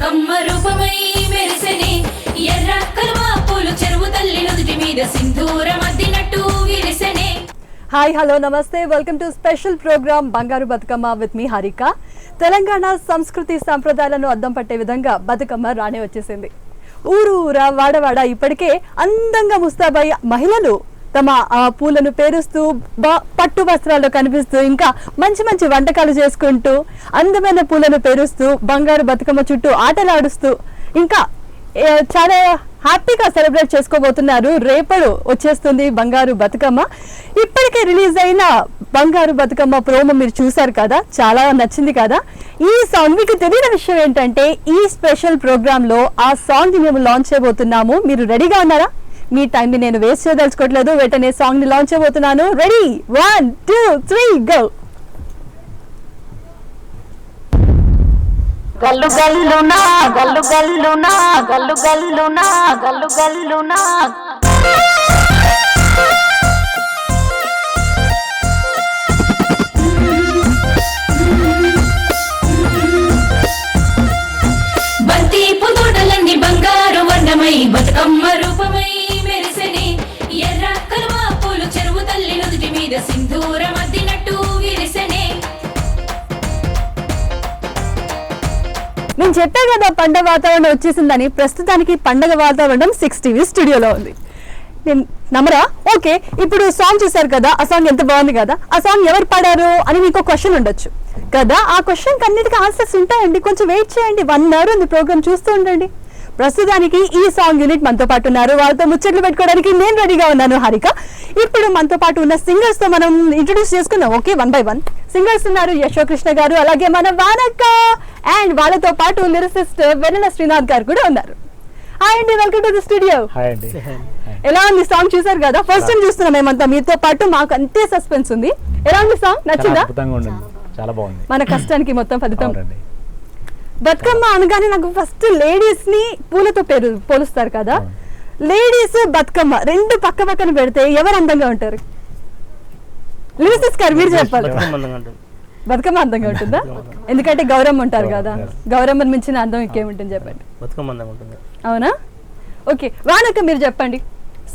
బతుకమ్మ రూపమై మెరిసెనే ఎర్ర కలువ పూలు చెరువు తల్లి నుదుటి మీద సింధూరం అద్దినట్టు విరిసెనే. హాయ్ హలో నమస్తే, వెల్కమ్ టు స్పెషల్ ప్రోగ్రామ్ బంగారు బతుకమ్మ విత్ మీ హారిక. తెలంగాణ సంస్కృతి సంప్రదాయాలను అద్దం పట్టే విధంగా బతుకమ్మ రానే వచ్చేసింది. ఊరు ఊరా వాడవాడ ఇప్పటికే అందంగా ముస్తాబై మహిళలు తమ పూలను పేరుస్తూ పట్టు వస్త్రాల్లో కనిపిస్తూ ఇంకా మంచి మంచి వంటకాలు చేసుకుంటూ అందమైన పూలను పేరుస్తూ బంగారు బతుకమ్మ చుట్టూ ఆటలాడుస్తూ ఇంకా చాలా హ్యాపీగా సెలబ్రేట్ చేసుకోబోతున్నారు. రేపడు వచ్చేస్తుంది బంగారు బతుకమ్మ. ఇప్పటికే రిలీజ్ అయిన బంగారు బతుకమ్మ ప్రోమో మీరు చూసారు కదా, చాలా నచ్చింది కదా. ఈ సాంగ్ మీకు తెలియని విషయం ఏంటంటే ఈ స్పెషల్ ప్రోగ్రామ్ లో ఆ సాంగ్ ని మేము లాంచ్ చేయబోతున్నాము. మీరు రెడీగా ఉన్నారా? మీ టైం ని నేను వేస్ట్ చేయదలుచుకోవట్లేదు, వెంటనే సాంగ్ ని లాంచ్ చేయబోతున్నాను. Ready, 1 2 3 go. గల్లు గల్లునా గల్లు గల్లునా గల్లు గల్లునా గల్లు గల్లునా బంతి పుదోటలన్నీ బంగారు వర్ణమై బతుకమ్మ రూపమై మెరిసెనే ఎర్ర కలువ పూలు చెరువు తల్లి నుదుటి మీద సింధూరం అద్దినట్టు విరిసెనే. నేను చెప్పే కదా పండగ వాతావరణం వచ్చేసిందని. ప్రస్తుతానికి పండగ వాతావరణం 6 టీవీ స్టూడియోలో ఉంది. నేను నమ్మరా? ఓకే, ఇప్పుడు సాంగ్ చూసారు కదా, ఆ సాంగ్ ఎంత బాగుంది కదా. ఆ సాంగ్ ఎవరు పాడారు అని మీకు క్వశ్చన్ ఉండొచ్చు కదా. ఆ క్వశ్చన్ అన్నిటికీ ఆన్సర్స్ ఉంటాయండి, కొంచెం వెయిట్ చేయండి. 1 అవర్ ఉంది ప్రోగ్రామ్, చూస్తూ ఉండండి. ప్రస్తుతానికి ఈ సాంగ్ యూనిట్ మనతో పాటు ఉన్నారు. వాళ్ళతో ముచ్చట్లు పెట్టుకోవడానికి నేను రెడీగా ఉన్నాను హారిక. ఇప్పుడు మనతో పాటు ఉన్న సింగర్స్ తో మనం ఇంట్రొడ్యూస్ చేసుకుందాం. ఓకే, 1 by 1 సింగర్స్ ఉన్నారు. యశోకృష్ణ గారు, అలాగే మన వానక్క, అండ్ వాళ్ళతో పాటు లిరిసిస్ట్ వెన్నెల శ్రీనాథ్ గారు కూడా ఉన్నారు. హాయ్ అండి, welcome to the studio. Hi అండి. ఎలా ఉంది సాంగ్? చూసారు కదా, ఫస్ట్ టైం చూస్తున్నాం మేమంతా మీతో పాటు. మాకు అంతే సస్పెన్స్ ఉంది. ఎలా ఉంది సాంగ్? నచ్చిందా? అద్భుతంగా ఉండింది, చాలా బాగుంది. మన కష్టానికి మొత్తం ఫలితం. అవునండి. బతుకమ్మ అనగానే నాకు ఫస్ట్ లేడీస్ ని పూలతో పోలుస్తారు కదా. లేడీస్ బతుకమ్మ రెండు పక్క పక్కన పెడితే ఎవరు అందంగా ఉంటారు? లిరిసిస్ట్ గారు మీరు చెప్పాలి. బతుకమ్మ అందంగా ఉంటుందా? ఎందుకంటే గౌరమ్మ ఉంటారు కదా, గౌరమ్మని మించిన అందం ఇంకేముంటుంది చెప్పండి. బతుకమ్మ అందంగా ఉంటుంది. అవునా? ఓకే, వానక్క మీరు చెప్పండి.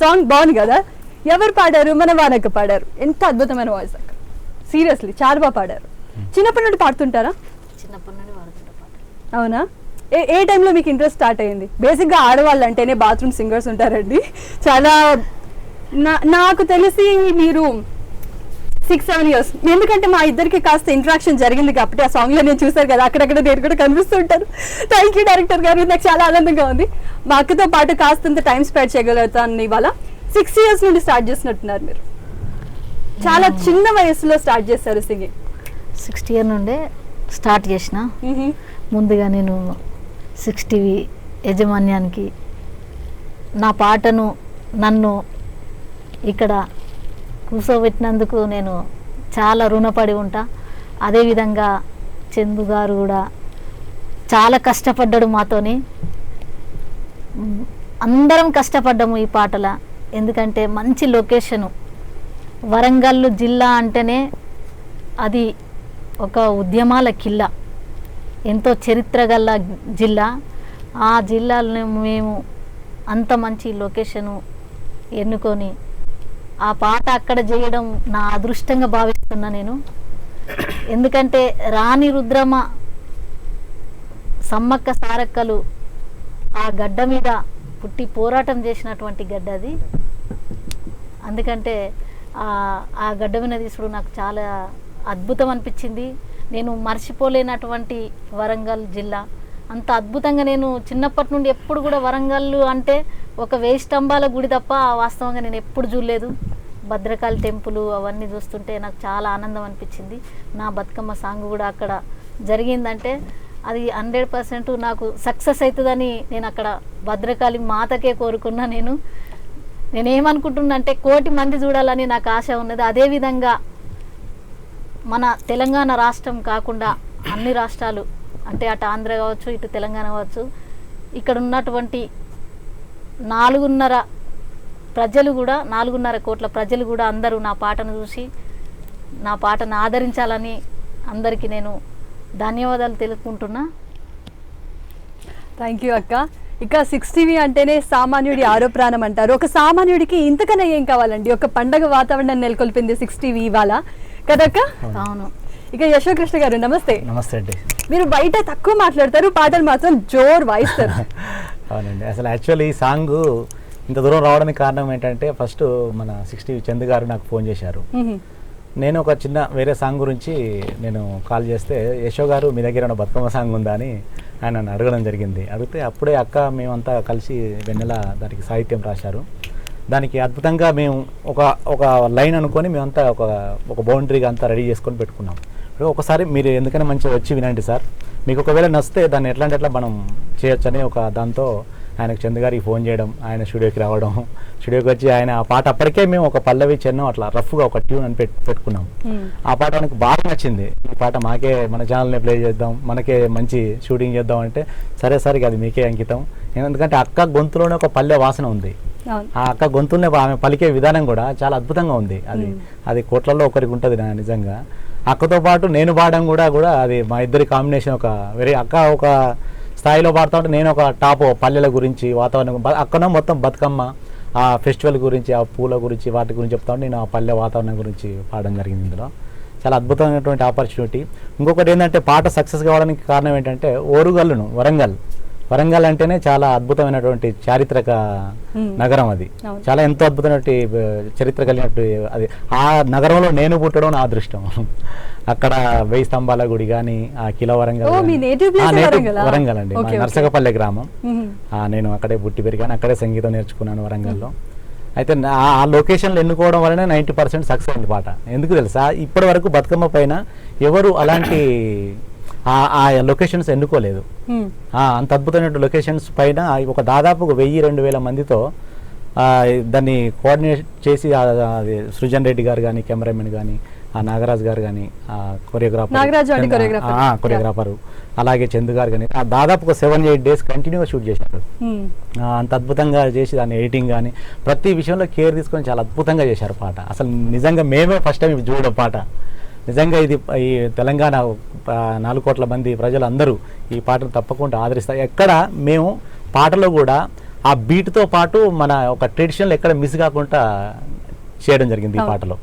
సాంగ్ బాగుంది కదా, ఎవరు పాడారు? మన వానక్క పాడారు. ఎంత అద్భుతమైన వాయిస్ అక్క, సీరియస్లీ చాలా బాగా పాడారు. చిన్నప్పటి నుండి పాడుతుంటారా? చిన్నప్పటి నుండి వాడుతుంటా పాట. అవునా? ఏ టైంలో మీకు ఇంట్రెస్ట్ స్టార్ట్ అయ్యింది? బేసిక్గా ఆడవాళ్ళు అంటేనే బాత్రూమ్ సింగర్స్ ఉంటారండి. చాలా నాకు తెలిసి మీరు 6-7 ఇయర్స్, ఎందుకంటే మా ఇద్దరికి కాస్త ఇంట్రాక్షన్ జరిగింది కాబట్టి ఆ సాంగ్ లో నేను చూసారు కదా, అక్కడక్కడ నేను కూడా కనిపిస్తుంటాను. థ్యాంక్ యూ డైరెక్టర్ గారు, నాకు చాలా ఆనందంగా ఉంది. మా అక్కతో పాటు కాస్తంత టైం స్పెండ్ చేయగలుగుతాను ఇవాళ. 6 ఇయర్స్ నుండి స్టార్ట్ చేసినట్టున్నారు మీరు. చాలా చిన్న వయసులో స్టార్ట్ చేశారు సింగింగ్. 60 ఇయర్ నుండే స్టార్ట్ చేసిన. ముందుగా నేను 6 టీవీ యాజమాన్యానికి నా పాటను నన్ను ఇక్కడ కూర్చోబెట్టినందుకు నేను చాలా రుణపడి ఉంటా. అదేవిధంగా చందు గారు కూడా చాలా కష్టపడ్డాడు మాతోని. అందరం కష్టపడ్డాము ఈ పాటల. ఎందుకంటే మంచి లొకేషను, వరంగల్ జిల్లా అంటేనే అది ఒక ఉద్యమాల కిల్లా, ఎంతో చరిత్ర గల జిల్లా. ఆ జిల్లాలో మేము అంత మంచి లొకేషను ఎన్నుకొని ఆ పాట అక్కడ చేయడం నా అదృష్టంగా భావిస్తున్నా నేను. ఎందుకంటే రాణి రుద్రమ, సమ్మక్క సారక్కలు ఆ గడ్డ మీద పుట్టి పోరాటం చేసినటువంటి గడ్డ అది. అందుకంటే ఆ గడ్డ మీద తీసుడు నాకు చాలా అద్భుతం అనిపించింది. నేను మర్చిపోలేనటువంటి వరంగల్ జిల్లా అంత అద్భుతంగా. నేను చిన్నప్పటి నుండి ఎప్పుడు కూడా వరంగల్ అంటే ఒక 1000 స్తంభాల గుడి తప్ప వాస్తవంగా నేను ఎప్పుడు చూడలేదు. భద్రకాళి టెంపుల్ అవన్నీ చూస్తుంటే నాకు చాలా ఆనందం అనిపించింది. నా బతుకమ్మ సాంగ్ కూడా అక్కడ జరిగిందంటే అది 100% నాకు సక్సెస్ అవుతుందని నేను అక్కడ భద్రకాళి మాతకే కోరుకున్నా. నేనేమనుకుంటున్నా అంటే 1 కోటి మంది చూడాలని నాకు ఆశ ఉన్నది. అదేవిధంగా మన తెలంగాణ రాష్ట్రం కాకుండా అన్ని రాష్ట్రాలు, అంటే అటు ఆంధ్ర కావచ్చు, ఇటు తెలంగాణ కావచ్చు, ఇక్కడ ఉన్నటువంటి 4.5 ప్రజలు కూడా 4.5 కోట్ల ప్రజలు కూడా అందరూ నా పాటను చూసి నా పాటను ఆదరించాలని అందరికీ నేను ధన్యవాదాలు తెలుపుకుంటున్నా. థ్యాంక్ యూ అక్క. ఇక 6 టీవీ అంటేనే సామాన్యుడి ఆరో ప్రాణం అంటారు. ఒక సామాన్యుడికి ఇంతకన్నా ఏం కావాలండి? ఒక పండగ వాతావరణం నెలకొల్పింది 6 టీవీ ఇవాళ కదక్క. అవును. ఇక యశోకృష్ణ గారు నమస్తే. నమస్తే అండి. మీరు బయట తక్కువ మాట్లాడతారు, పాటలు మాత్రం జోర్ వాయిస్తారు. అవునండి, అసలు యాక్చువల్లీ ఈ సాంగ్ ఇంత దూరం రావడానికి కారణం ఏంటంటే ఫస్ట్ మన 6 టీవీ చంద్ గారు నాకు ఫోన్ చేశారు. నేను ఒక చిన్న వేరే సాంగ్ గురించి నేను కాల్ చేస్తే యశో గారు మీ దగ్గర ఉన్న బతుకమ్మ సాంగ్ ఉందా అని ఆయన నన్ను అడగడం జరిగింది. అడిగితే అప్పుడే అక్క మేమంతా కలిసి వెన్నెల దానికి సాహిత్యం రాశారు. దానికి అద్భుతంగా మేము ఒక లైన్ అనుకొని మేమంతా ఒక బౌండరీగా అంతా రెడీ చేసుకొని పెట్టుకున్నాం. ఒకసారి మీరు ఎందుకైనా మంచిగా వచ్చి వినండి సార్, మీకు ఒకవేళ నచ్చితే దాన్ని ఎట్లా మనం చేయొచ్చని ఒక దాంతో ఆయనకు చంద్ గారికి ఫోన్ చేయడం, ఆయన స్టూడియోకి రావడం, స్టూడియోకి వచ్చి ఆయన ఆ పాట అప్పటికే మేము ఒక పల్లవి చెన్నం అట్లా రఫ్గా ఒక ట్యూన్ అని పెట్టుకున్నాం. ఆ పాట మనకు బాగా నచ్చింది. ఈ పాట మాకే మన ఛానల్ని ప్లే చేద్దాం, మనకే మంచి షూటింగ్ చేద్దాం అంటే సరే సరే అది మీకే అంకితం. ఎందుకంటే అక్క గొంతులోనే ఒక పల్లె వాసన ఉంది. ఆ అక్క గొంతుల్ని ఆమె పలికే విధానం కూడా చాలా అద్భుతంగా ఉంది. అది కోట్లలో ఒకరికి ఉంటుంది నిజంగా. అక్కతో పాటు నేను పాడడం కూడా అది మా ఇద్దరి కాంబినేషన్. అక్క ఒక స్థాయిలో పాడుతూ ఉంటే నేను ఒక టాప్ పల్లెల గురించి వాతావరణం, అక్కనో మొత్తం బతుకమ్మ ఆ ఫెస్టివల్ గురించి, ఆ పూల గురించి, వాటి గురించి చెప్తా ఉంటే నేను ఆ పల్లె వాతావరణం గురించి పాడడం జరిగింది. ఇందులో చాలా అద్భుతమైనటువంటి ఆపర్చునిటీ. ఇంకొకటి ఏంటంటే పాట సక్సెస్ కావడానికి కారణం ఏంటంటే ఓరుగల్లును వరంగల్ అంటేనే చాలా అద్భుతమైనటువంటి చారిత్రక నగరం. అది చాలా ఎంతో అద్భుతమైనటువంటి చరిత్ర కలిగినట్టు అది. ఆ నగరంలో నేను పుట్టడం నా అదృష్టం. అక్కడ 1000 స్తంభాల గుడి కానీ, ఆ కిలో వరంగల్ అండి, నర్సగపల్లె గ్రామం. నేను అక్కడే పుట్టి పెరిగాను, అక్కడే సంగీతం నేర్చుకున్నాను వరంగల్లో. అయితే ఆ లొకేషన్లు ఎన్నుకోవడం వలన 90% సక్సెస్ అయింది పాట. ఎందుకు తెలుసా, ఇప్పటి వరకు బతుకమ్మ పైన ఎవరు అలాంటి ఆ లొకేషన్స్ ఎన్నుకోలేదు. అంత అద్భుతమైన లొకేషన్స్ పైన ఒక దాదాపు 1000-2000 మందితో దాన్ని కోఆర్డినేట్ చేసి సృజన్ రెడ్డి గారు కానీ, కెమెరామెన్ కానీ, ఆ నాగరాజ్ గారు కానీ, కొరియోగ్రాఫరు, అలాగే చందు గారు కానీ దాదాపు ఒక 7-8 డేస్ కంటిన్యూగా షూట్ చేశారు. అంత అద్భుతంగా చేసి దాన్ని ఎడిటింగ్ కానీ ప్రతి విషయంలో కేర్ తీసుకొని చాలా అద్భుతంగా చేశారు పాట. అసలు నిజంగా మేమే ఫస్ట్ టైం చూడడం పాట. నిజంగా ఇది ఈ తెలంగాణ 4 కోట్ల మంది ప్రజలందరూ ఈ పాటను తప్పకుండా ఆదరిస్తారు. ఎక్కడ మేము పాటలో కూడా ఆ బీట్తో పాటు మన ఒక ట్రెడిషనల్ ఎక్కడ మిస్ కాకుండా చేయడం జరిగింది ఈ పాటలో.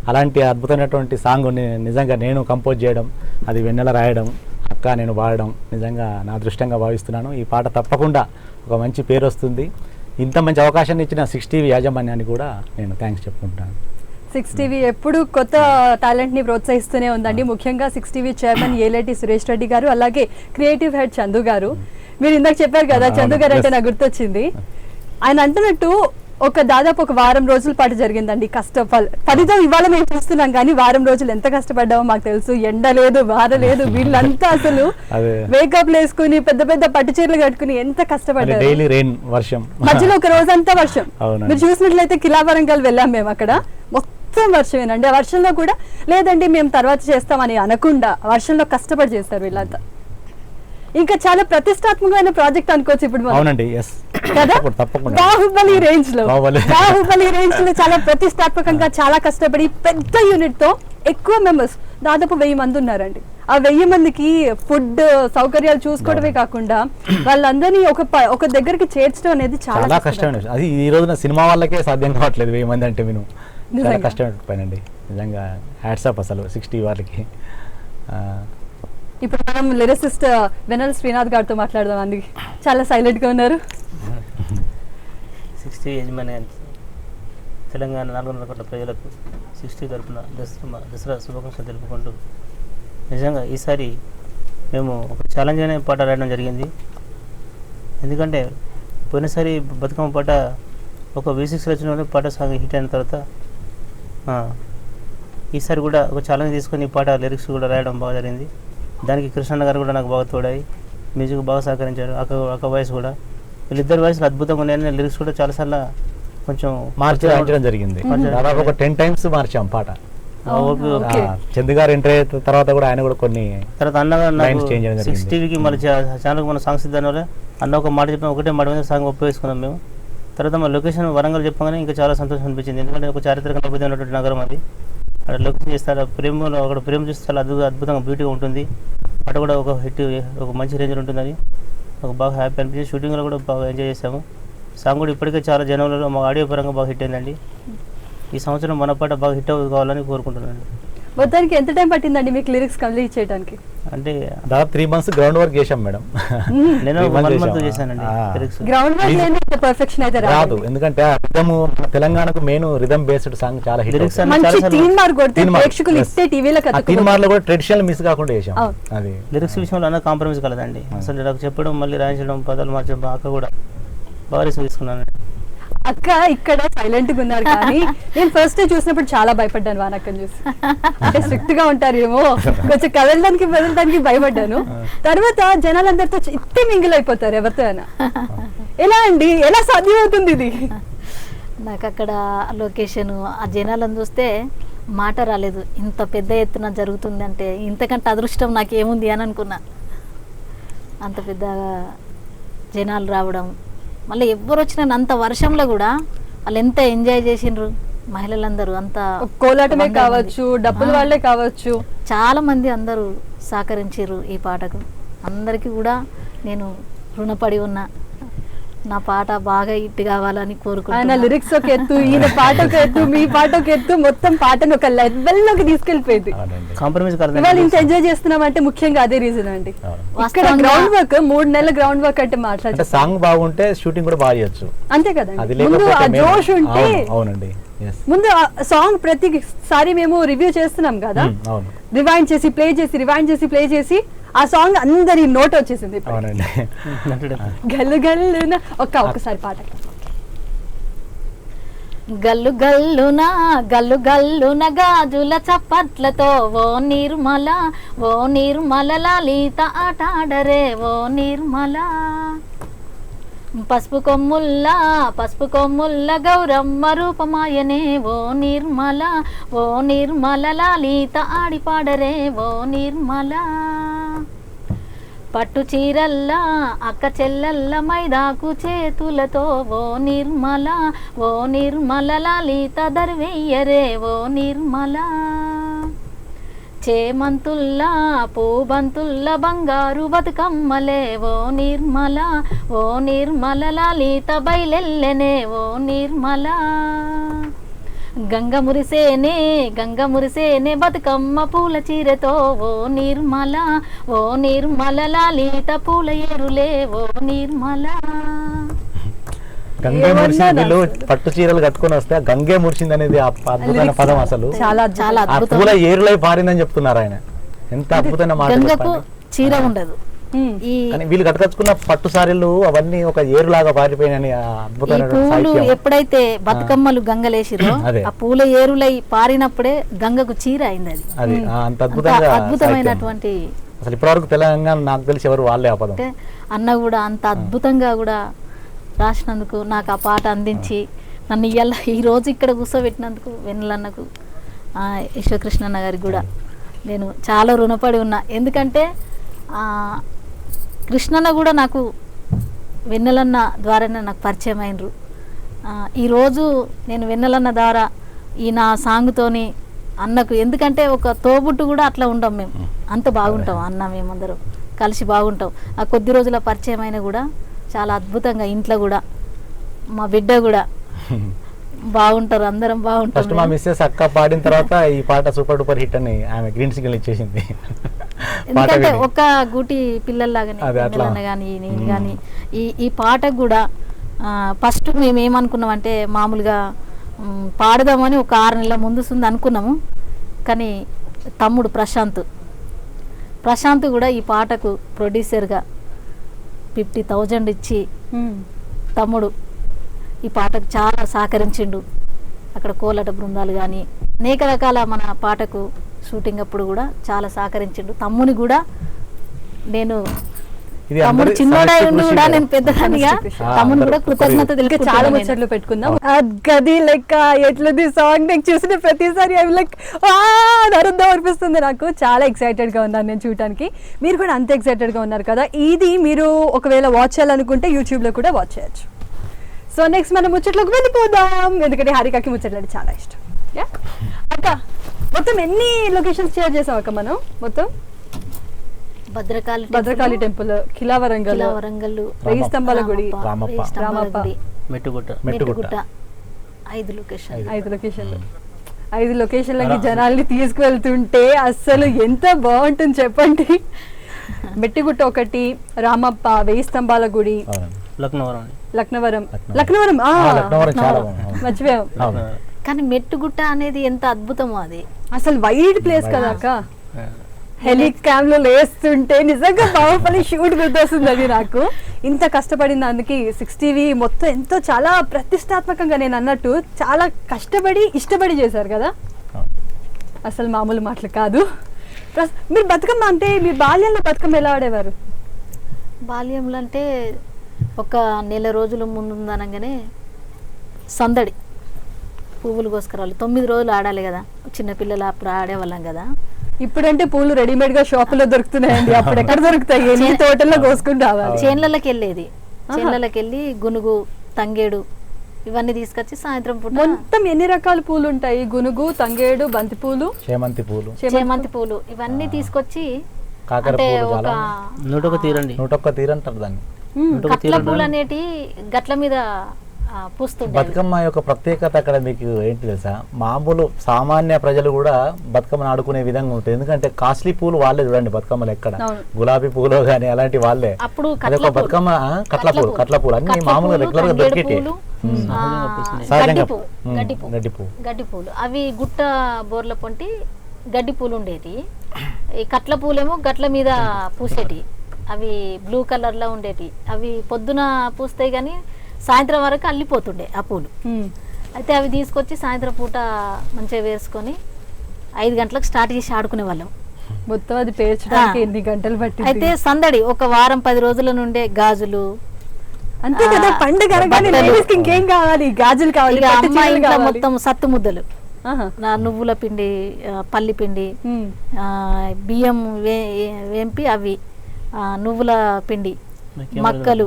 అలాంటి అద్భుతమైనటువంటి సాంగ్ నిజంగా నేను కంపోజ్ చేయడం, అది వెన్నెల రాయడం, అక్క నేను పాడడం నిజంగా నా అదృష్టంగా భావిస్తున్నాను. ఈ పాట తప్పకుండా ఒక మంచి పేరు వస్తుంది. ఇంత మంచి అవకాశాన్ని ఇచ్చిన 6 టీవీ యాజమాన్యాన్ని కూడా నేను థ్యాంక్స్ చెప్పుకుంటాను. 6 టీవీ ఎప్పుడు కొత్త టాలెంట్ ని ప్రోత్సహిస్తూనే ఉందండి. ముఖ్యంగా 6 టీవీ చైర్మన్ ఏలేటి సురేష్ రెడ్డి గారు, అలాగే క్రియేటివ్ హెడ్ చందు గారు. మీరు ఇందాక చెప్పారు కదా చందు గారు అంటే నాకు గుర్తొచ్చింది. ఆయన అంటున్నట్టు దాదాపు ఒక వారం రోజుల పాటు జరిగిందండి ఫలితం ఇవాళ మేము చూస్తున్నాం, కానీ వారం రోజులు ఎంత కష్టపడ్డామో మాకు తెలుసు. ఎండ లేదు, వార లేదు, వీళ్ళంతా అసలు వేకప్ వేసుకుని పెద్ద పెద్ద పట్టు చీరలు కట్టుకుని ఎంత కష్టపడ్డారు. మధ్యలో ఒక రోజంతా వర్షం. మీరు చూసినట్లయితే కిలా వరంగల్ వెళ్ళాం మేము, అక్కడ మొత్తం వర్షమేనండి. ఆ వర్షంలో కూడా లేదండి మేము తర్వాత చేస్తామని అనకుండా వర్షంలో కష్టపడి చేస్తారు వీళ్ళంతా. ఇంకా చాలా ప్రతిష్టాత్మకమైన ప్రాజెక్ట్ అనుకోవచ్చు ఇప్పుడు. అవునండి, కదా, బాహుబలి రేంజ్ లో చాలా ప్రతిష్టాత్మకంగా చాలా కష్టపడి పెద్ద యూనిట్ తో ఎక్కువ మెంబర్స్ దాదాపు 1000 మంది ఉన్నారండి. ఆ 1000 మందికి ఫుడ్ సౌకర్యాలు చూసుకోవడమే కాకుండా వాళ్ళందరినీ ఒక దగ్గరికి చేర్చడం అనేది చాలా కష్టం. అది ఈ రోజున సినిమా వాళ్ళకే సాధ్యం కావట్లేదు 1000 మంది అంటే. మేము చాలా కష్టపడిపోయానండి నిజంగా. హ్యాట్స్ ఆఫ్ అసలు 6 టీవీ వాళ్ళకి. ఇప్పుడు మనం లిరిసిస్ట్ వెన్నెల శ్రీనాథ్ గారితో మాట్లాడదాం. అందుకే చాలా సైలెంట్ గా ఉన్నారు. 6 టీవీ యజమాని తెలంగాణ 400 కోట్ల ప్రజలకు 6 టీవీ తరఫున దసరా శుభాకాంక్షలు తెలుపుకుంటూ, నిజంగా ఈసారి మేము ఒక ఛాలెంజ్ అనే పాట రాయడం జరిగింది. ఎందుకంటే పోయినసారి బతుకమ్మ పాట ఒక V6 వచ్చిన పాట సాంగ్ హిట్ అయిన తర్వాత ఈసారి కూడా ఒక ఛాలెంజ్ తీసుకొని ఈ పాట లిరిక్స్ కూడా రాయడం బాగా జరిగింది. దానికి కృష్ణన్న గారు కూడా నాకు బాగా తోడాయి, మ్యూజిక్ బాగా సహకరించారు. అక్క వాయిస్ కూడా, వీళ్ళిద్దరు వాయిస్లు అద్భుతంగా ఉన్నాయని నేను కూడా చాలాసార్లు కొంచెం మార్చడం జరిగింది. దాదాపు ఒక 10 times మార్చాం పాట. చందు గారు ఎంటర్ అయిన తర్వాత కూడా ఆయన కూడా కొన్ని తర్వాత అన్న 6 టీవీకి మళ్ళీ ఛానల్కి మన సాంగ్స్ ఇద్దాని వల్ల అన్న ఒక మాట చెప్పిన ఒకటే మాట మీద సాంగ్ ఉపయోగించుకున్నాం మేము. తర్వాత మా లొకేషన్ వరంగల్ చెప్పగానే ఇంకా చాలా సంతోషం అనిపించింది. ఎందుకంటే ఒక చారిత్రక నేపథ్యమైనటువంటి నగరం అది. అక్కడ లొకేషన్ చేస్తారు, అక్కడ ప్రేమ చూస్తే చాలా అద్భుతంగా బ్యూటీగా ఉంటుంది. అటు కూడా ఒక హిట్, ఒక మంచి రేంజ్లో ఉంటుందని మాకు బాగా హ్యాపీ అనిపించింది. షూటింగ్లో కూడా బాగా ఎంజాయ్ చేసాము. సాంగ్ కూడా ఇప్పటికే చాలా జనంలో మా ఆడియో పరంగా బాగా హిట్ అయిందండి. ఈ సంవత్సరం మన పాట బాగా హిట్ కావాలని కోరుకుంటున్నాను. మొత్తానికి ఎంత టైం పట్టిందండి మీకు లిరిక్స్ కంప్లీట్ చేయడానికి? అంటే దాదాపు 3 months గ్రౌండ్ వర్క్ చేసాం మేడం. నేను 3 months 1 month చేసాం. చేశానండి lyrics. గ్రౌండ్ వర్క్ లేని పర్ఫెక్షన్ అయితే రాదు, ఎందుకంటే రిథమ్ తెలంగాణకు మెయిన్ రిథమ్ బేస్డ్ సాంగ్ చాలా హిట్. Lyrics అన్ని మంచి చాలాసార్లు తీన్ మార్క్ కొడితే తీన్ మార్క్, ప్రేక్షకులు yes. ఇస్తే టీవీలో తీన్ మార్లో కూడా ట్రెడిషనల్ మిస్ కాకుండా చేసాం. అవును. అది లిరిక్స్ విషయంలో అన్న కాంప్రమైజ్ కలదండి. అసలు నాకు చెప్పడం మళ్ళీ రాయించడం పదాలు మార్చడం అక్క కూడా బాగా రిస్క్ తీసుకున్నాను. అక్క ఇక్కడ సైలెంట్ గా ఉన్నారు కానీ నేను ఫస్ట్ చూసినప్పుడు చాలా భయపడ్డాను వానక్కని చూసి. అంటే స్ట్రిక్ట్ గా ఉంటారేమో, కొంచెం కదలడానికి భయపడ్డాను. తర్వాత జనాలందరితో ఇట్టే మింగిల్ అయిపోతారు ఎవరితో అయినా. ఎలా అండి, ఎలా సాధ్యం అవుతుంది ఇది? నాకు అక్కడ లొకేషన్ ఆ జనాలను చూస్తే మాట రాలేదు. ఇంత పెద్ద ఎత్తున జరుగుతుందంటే ఇంతకంటే అదృష్టం నాకు ఏముంది అని అనుకున్నా. అంత పెద్ద జనాలు రావడం, మళ్ళీ ఎవ్వరు వచ్చినా అంత వర్షంలో కూడా వాళ్ళు ఎంత ఎంజాయ్ చేసిండ్రు మహిళలందరూ. అంత కోలాటమే 100 కావచ్చు, డబ్బుల వాళ్ళే కావచ్చు, చాలా మంది అందరూ సహకరించారు ఈ పాటకు. అందరికీ కూడా నేను రుణపడి ఉన్నా. నా పాట బాగా హిట్ కావాలని ఆయన కోరుకుంటున్నా. లిరిక్స్ ఒక ఎత్తు, ఈయన పాట ఒక ఎత్తు, మీ పాట ఒక ఎత్తు, మొత్తం పాటను ఒక లెవెల్లోకి తీసుకెళ్లిపోయింది. అవునండి. కాంప్రమైజ్ ఇవాళ కలదండి. ఇంత ఎంజాయ్ చేస్తున్నాం అంటే ముఖ్యంగా అదే రీజన్ అండి. అవును. ఇక్కడ వాస్తవంగా గ్రౌండ్ వర్క్ 3 నెలల గ్రౌండ్ వర్క్ అంటే అంటే మాట్లాడే సాంగ్ బాగుంటే షూటింగ్ కూడా బాగా చేయొచ్చు. అంతే అది కదండి. ముందు లేకపోతే ఆ జోష్ ఉంటే, అవునండి. Yes. ముందు సాంగ్ ప్రతిసారి మేము రివ్యూ చేస్తున్నాం కదా, అవును రివైండ్ చేసి ప్లే చేసి ఆ సాంగ్ అందరి నోట్ వచ్చేసింది. అవునండి. గల్లు గల్లున ఒక్కసారి పాట. గల్లు గల్లున గాజుల చప్పట్లతో ఓ నిర్మల లలిత ఆటాడరే ఓ నిర్మల. పసుపు కొమ్ముల్ల గౌరమ్మ రూపమాయనే ఓ నిర్మల లలిత ఆడిపాడరే ఓ నిర్మల. పట్టు చీరల్లా అక్క చెల్లెల్ల మైదాకు చేతులతో ఓ నిర్మల లలిత దర్వెయ్యరే ఓ నిర్మల. చేమంతుల్లా పూబంతుల్లా బంగారు బతుకమ్మలే ఓ నిర్మల లలిత బయలెల్లెనే ఓ నిర్మల. గంగ మురిసేనే బతుకమ్మ పూల చీరతో ఓ నిర్మల లలిత పూల ఏరులే ఓ నిర్మల. గంగే మురిసింది, వీళ్ళు పట్టు చీరలు కట్టుకొని వస్తే గంగే మురిసింది అనేది అద్భుతమైన పదం. అసలు చాలా చాలా ఆ అద్భుతం. పూల ఏరులై పారిందని చెప్తున్నారు ఆయన. ఎంత అద్భుతమైన మాట గంగకు చెప్పండి. చీర ఉండదు. ఈ కానీ వీళ్ళు కట్టుకొచ్చుకున్న పట్టు సారీలు అవన్నీ ఒక ఏరులాగా పారిపోయినని ఈ అద్భుతమైన పూలు సాహిత్యం. ఎప్పుడైతే బతుకమ్మలు గంగలేసిరో అదే. ఆ పూల ఏరులై పారినప్పుడే గంగకు చీర అయింది. అది అది అంత అంత అద్భుతంగా సాహిత్యం. అద్భుతమైనటువంటి. అసలు ఇప్పటివరకు తెలంగాణ నాకు తెలిసి ఎవరు వాళ్ళే ఆ పదం. అంటే అన్న కూడా అంత అద్భుతంగా కూడా రాసినందుకు, నాకు ఆ పాట అందించి నన్ను ఇవాళ ఈరోజు ఇక్కడ కూర్చోబెట్టినందుకు వెన్నెలన్నకు, యశ్వకృష్ణన్న గారికి కూడా నేను చాలా రుణపడి ఉన్నా. ఎందుకంటే కృష్ణన్న కూడా నాకు వెన్నెలన్న ద్వారానే నాకు పరిచయం అయినరు. ఈరోజు నేను వెన్నెలన్న ద్వారా ఈ నా సాంగ్తోని అన్నకు, ఎందుకంటే ఒక తోబుట్టు కూడా అట్లా ఉంటాం మేము, అంత బాగుంటాం అన్న, మేమందరం కలిసి బాగుంటాం. ఆ కొద్ది రోజుల పరిచయం అయినా కూడా చాలా అద్భుతంగా ఇంట్లో కూడా మా బిడ్డ కూడా బాగుంటారు, అందరం బాగుంటాం. ఫస్ట్ మా మిస్సెస్ అక్క పాడిన తర్వాత ఈ పాట సూపర్ డూపర్ హిట్ అని ఆమె గ్రీన్ సిగ్నల్ ఇచ్చేసింది. ఎందుకంటే ఒక గూటి పిల్లల్లాగానే పిల్లలన్న కానీ నేను కానీ ఈ పాటకు కూడా ఫస్ట్ మేము ఏమనుకున్నామంటే మామూలుగా పాడదామని ఒక 6 నెలల ముందు అనుకున్నాము. కానీ తమ్ముడు ప్రశాంత్ కూడా ఈ పాటకు ప్రొడ్యూసర్గా 50,000 ఇచ్చి తమ్ముడు ఈ పాటకు చాలా సహకరించిండు. అక్కడ కోలాట బృందాలు కానీ అనేక రకాల మన పాటకు షూటింగ్ అప్పుడు కూడా చాలా సహకరించిండు. తమ్ముని కూడా నేను తమ్ముడు చిన్నోడా ఉండి కూడా నేను పెద్దదానిగా తమ్ముని కూడా కృతజ్ఞత ఇంకా చాలా ముచ్చట్లు పెట్టుకుందాం. గది లెక్క ఎట్లది సాంగ్ నేను చూసిన ప్రతిసారి ఐ లైక్ నరుద్దాం అనిపిస్తుంది. నాకు చాలా ఎక్సైటెడ్ గా ఉన్నాను నేను చూడటానికి. మీరు కూడా అంతే ఎక్సైటెడ్ గా ఉన్నారు కదా. ఇది మీరు ఒకవేళ వాచ్ చేయాలనుకుంటే యూట్యూబ్ లో కూడా వాచ్ చేయొచ్చు. సో నెక్స్ట్ మనం ముచ్చట్లోకి వెళ్ళిపోదాం, ఎందుకంటే హారికకి ముచ్చట్లు అంటే చాలా ఇష్టం. అక్క మొత్తం ఎన్ని లొకేషన్స్ షేర్ చేసాం అక్క మనం? మొత్తం భద్రకాళి టెంపుల్, కిలావరంగల్, వరంగల్, వెయ్యి స్తంభాల గుడి, రామప్ప. మెట్టుగుట్ట. 5 లొకేషన్. 5 లొకేషన్లు. 5 లొకేషన్లకి జనాల్ని తీసుకువెళ్తుంటే అస్సలు ఎంత బాగుంటుంది చెప్పండి. మెట్టిగుట్ట ఒకటి, రామప్ప, వెయ్యి స్తంభాల గుడి, లక్నవరం. లక్నవరం లక్నవరం చాలా మర్చిపోయాం. కానీ మెట్టుగుట్ట అనేది ఎంత అద్భుతమో అది. అసలు వైడ్ ప్లేస్ కదా అక్క. హెలికామ్ లో లేస్తుంటే నిజంగా బాహుబలి షూట్ గుర్తొస్తుంది అది నాకు. ఇంత కష్టపడిన దానికి 6TV మొత్తం ఎంతో చాలా ప్రతిష్టాత్మకంగా నేను అన్నట్టు చాలా కష్టపడి ఇష్టపడి చేశారు కదా. అసలు మామూలు మాటలు కాదు. మీరు బతుకమ్మ అంటే మీ బాల్యంలో బతుకమ్మ ఎలా ఆడేవారు? బాల్యంలో అంటే ఒక నెల రోజుల ముందు అనగానే సందడి, పువ్వులు కోసుకురావాలి. 9 రోజులు ఆడాలి కదా, చిన్నపిల్లలు అప్పుడు ఆడేవాళ్ళం కదా. ఇప్పుడంటే పూలు రెడీమేడ్ గా షాపులో దొరుకుతున్నాయండి, అప్పుడు ఎక్కడ దొరుకుతాయి? ఎన్ని తోటల్లో కోసుకుని రావాలి. చేన్లకి వెళ్ళేది, చేన్లకి వెళ్ళి గునుగు, తంగేడు ఇవన్నీ తీసుకొచ్చి సాయంత్రం పూట. మొత్తం ఎన్ని రకాల పూలు ఉంటాయి? గునుగు, తంగేడు, బంతి పూలు, చేమంతి పూలు ఇవన్నీ తీసుకొచ్చి అంటే ఒక 101 తీరండి. 101 తీరు అంటారు దాన్ని. కట్ల పూలు అనేటి గట్ల మీద పూస్తుంటాయి. బతుకమ్మ యొక్క ప్రత్యేకత అక్కడ మీకు ఏంటి తెలుసా? మామూలు సామాన్య ప్రజలు కూడా బతుకమ్మను ఆడుకునే విధంగా ఉంటుంది. ఎందుకంటే కాస్ట్లీ పూలు వాళ్ళే చూడండి బతుకమ్మలు, ఎక్కడ గులాబీ పూలు కానీ అలాంటి వాళ్ళే. అప్పుడు అదొక బతుకమ్మ కట్ల పూలు అన్ని మామూలుగా రెగ్యులర్ గా దొరికేటి. గడ్డి పూలు అవి గుట్ట బోర్ల పొంటి గడ్డి పూలు ఉండేటి. ఈ కట్ల పూలేమో గట్ల మీద పూసేటి, అవి బ్లూ కలర్ లో ఉండేటి. అవి పొద్దున పూస్తాయి కానీ సాయంత్రం వరకు అల్లిపోతుండే ఆ పూలు. అయితే అవి తీసుకొచ్చి సాయంత్రం పూట మంచిగా వేసుకొని 5 గంటలకు స్టార్ట్ చేసి ఆడుకునే వాళ్ళం. మొత్తం అది పేర్చడానికి ఎన్ని గంటలు పట్టింది? అయితే సందడి ఒక వారం 10 రోజుల నుండే గాజులు, అంతే కదా. పండుగ ఇంకేం కావాలి? గాజులు కావాలి. అమ్మాయి ఇంట్లో మొత్తం సత్తు ముద్దలు, నువ్వుల పిండి, పల్లి పిండి, బియ్యం వేంపి అవి, నువ్వుల పిండి, మక్కలు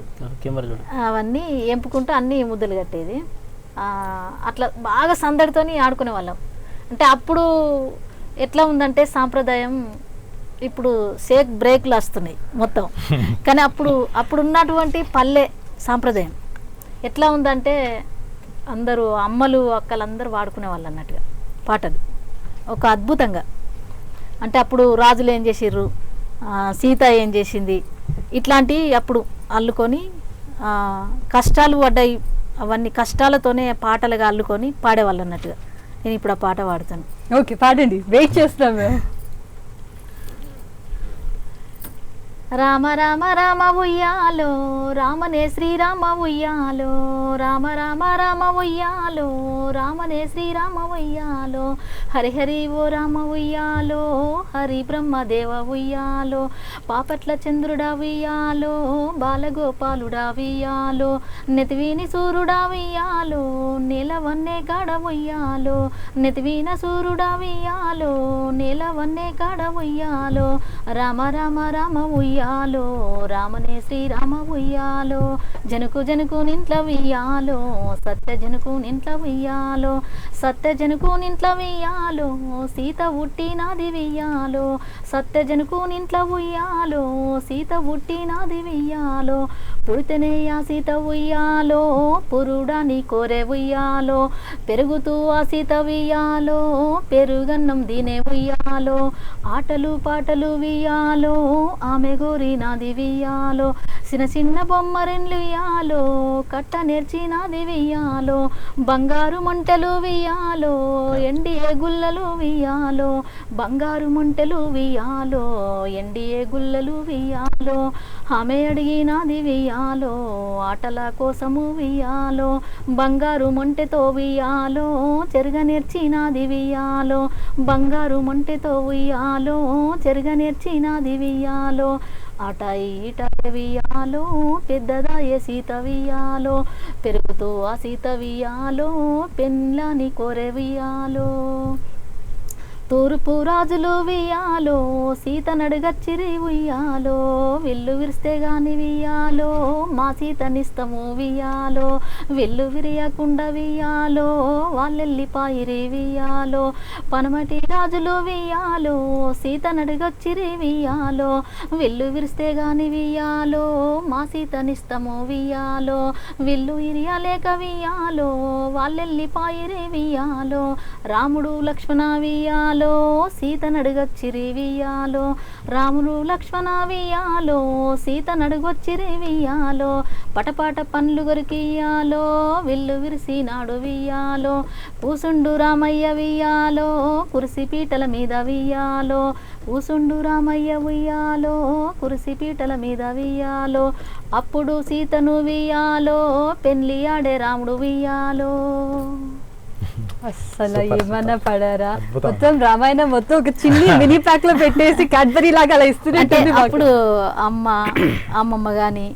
అవన్నీ ఎంపుకుంటూ అన్ని ముద్దలు కట్టేది. అట్లా బాగా సందడితోని ఆడుకునే వాళ్ళం. అంటే అప్పుడు ఎట్లా ఉందంటే సాంప్రదాయం, ఇప్పుడు షేక్ బ్రేక్లు వస్తున్నాయి మొత్తం, కానీ అప్పుడు ఉన్నటువంటి పల్లె సాంప్రదాయం ఎట్లా ఉందంటే అందరూ అమ్మలు అక్కలందరూ వాడుకునే వాళ్ళు అన్నట్టుగా పాటలు ఒక అద్భుతంగా. అంటే అప్పుడు రాజులు ఏం చేసిర్రు, సీత ఏం చేసింది, ఇట్లాంటివి అప్పుడు అల్లుకొని కష్టాలు పడ్డాయి, అవన్నీ కష్టాలతోనే పాటలుగా అల్లుకొని పాడేవాళ్ళు అన్నట్టుగా. నేను ఇప్పుడు ఆ పాట పాడుతాను. ఓకే, పాడండి, వెయిట్ చేస్తాం మేము. రామ రామ రామ ఉయ్యాలో, రామనే శ్రీరామ ఉయ్యాలో, రామ రామ రామ ఉయ్యాలో, రామనే శ్రీరామ ఉయ్యాలో, హరి హరి ఓ రామ ఉయ్యాలో, హరి బ్రహ్మదేవ ఉయ్యాలో, పాపట్ల చంద్రుడా ఉయ్యాలో, బాలగోపాలుడా ఉయ్యాలో, నెతివీని సూర్యుడా ఉయ్యాలో, నెలవన్నే కాడ ఉయ్యాలో, నెతివీన సూర్యుడా ఉయ్యాలో, నెలవన్నే కాడ ఉయ్యాలో, రామ రామ రామ ఉయ్యాలో, రామనే శ్రీరామ ఉయ్యాలో, జనకు జనకు నింట్ల ఉయ్యాలో, సత్య జనకు నింట్ల ఉయ్యాలో, సత్య జనకు నింట్ల ఉయ్యాలో, సీత ఉట్టినాది ఉయ్యాలో, సత్య జనకు నింట్ల ఉయ్యాలో, సీత ఉట్టినాది ఉయ్యాలో, పుడితేనే ఆ సీత ఉయ్యాలో, పురుడాని కోరే ఉయ్యాలో, పెరుగుతూ ఆ సీత ఉయ్యాలో, పెరుగన్నం దీనే ఉయ్యాలో, ఆటలు పాటలు ఉయ్యాలో, ఆమె గోరినాది ఉయ్యాలో, చిన్న చిన్న బొమ్మరెండ్లు ఉయ్యాలో, కట్ట నేర్చినాది ఉయ్యాలో, బంగారు మంటలు ఉయ్యాలో, ఎండియే గుల్లలు ఉయ్యాలో, బంగారు మంటలు ఉయ్యాలో, ఎండియే గుల్లలు ఉయ్యాలో, ఆమె అడిగినాది ఉయ్యాలో, ఆటల కోసము ఉయ్యాలో, బంగారు మంటెతో ఉయ్యాలో, చెరుగ నేర్చినాది ఉయ్యాలో, బంగారు మంటెతో ఉయ్యాలో, చెరుగ నేర్చినాది ఉయ్యాలో, ఆట ఈట వియాలో, పెద్దదాయే సీత వియాలో, పెరుగుతూ ఆ సీత వియాలో, పెన్లాని కోరె వియాలో. తూర్పు రాజులు వియ్యాలో సీత నడుగచ్చిరి ఉయ్యాలో వెల్లు విరిస్తే గాని వియ్యాలో మా సీతనిస్తము వియ్యాలో వెల్లు విరియకుండా వియ్యాలో వాళ్ళెల్లిపాయిరి వియ్యాలో పనమటి రాజులు వియ్యాలో సీత నడుగచ్చిరి వియ్యాలో వెల్లు విరిస్తే గాని వియ్యాలో మా సీతనిస్తము వియ్యాలో వెల్లు ఇరియలేక వియ్యాలో వాళ్ళెల్లిపాయిరి వియ్యాలో రాముడు లక్ష్మణ వియ్యాలో సీత నడుగొచ్చిరి వియ్యాలో రాముడు లక్ష్మణ వియ్యాలో సీత నడుగొచ్చిరి వియ్యాలో పటపాట పండ్లు గొరికియ్యాలో వెల్లు విరిసినాడు వియ్యాలో కూసుండు రామయ్య వియ్యాలో కురిసి పీటల మీద వియ్యాలో కూసుండు రామయ్య ఉయ్యాలో కురిసి పీటల మీద వియ్యాలో అప్పుడు సీతను వియ్యాలో పెళ్లి ఆడే రాముడు వియ్యాలో. అస్సలు ఏమన్నా పడారా, మొత్తం రామాయణం మొత్తం ఒక చిన్ని మినీ ప్యాక్ లో పెట్టేసి క్యాడ్బరీ లాగా అలా ఇస్తుంటే అప్పుడు అమ్మమ్మ గాని